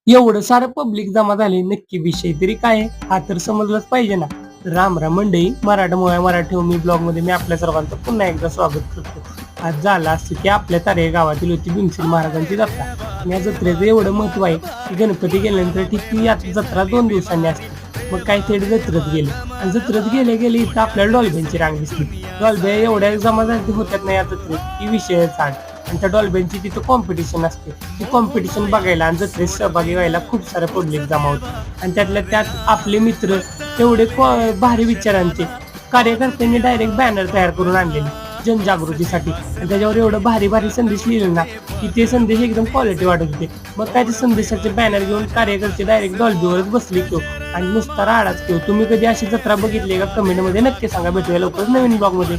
एवढं सारं पब्लिक जमा झाले, नक्की विषय तरी काय आहे? हा तर समजलाच पाहिजे ना. राम राम मंडळी, मराठमोळ्या मराठी मी ब्लॉगमध्ये मी आपल्या सर्वांचं पुन्हा एकदा स्वागत करतो. आज झालं असं की आपल्या तारे गावातील होती भीमसेन महाराजांची जत्रा. आणि या जत्रेचं एवढं महत्व आहे की गणपती गेल्यानंतर ठीक ती आता जत्रा 2 दिवसांनी असते. मग काय थेट जत्रेत गेलं आणि जत्रेत गेले गेले इथं आपल्याला डॉल्ब्यांची रांग दिसली. डॉल्ब्या एवढ्या जमा होत्यात ना या जत्रेत की विषयच आड. आणि त्या डॉल्ब्यांची तिथं कॉम्पिटिशन असते. ती कॉम्पिटिशन बघायला आणि जत्रेत सहभागी व्हायला खूप सारं पब्लिक जमा होतं. आणि त्यातल्या त्यात आपले मित्र तेवढे भारी विचारांचे कार्यकर्त्यांनी डायरेक्ट बॅनर तयार करून आणलेले जनजागृतीसाठी. आणि त्याच्यावर एवढं भारी भारी संदेश लिहिले ना की ते संदेश एकदम क्वालिटी वाटत होते. मग काय ते संदेशाचे बॅनर घेऊन कार्यकर्ते डायरेक्ट डॉल्बीवरच बसले की आणि नुसता राडाच की तुम्ही कधी अशी जत्रा बघितली का? कमेंटमध्ये नक्की सांगा. भेटूया लवकरच नवीन ब्लॉगमध्ये.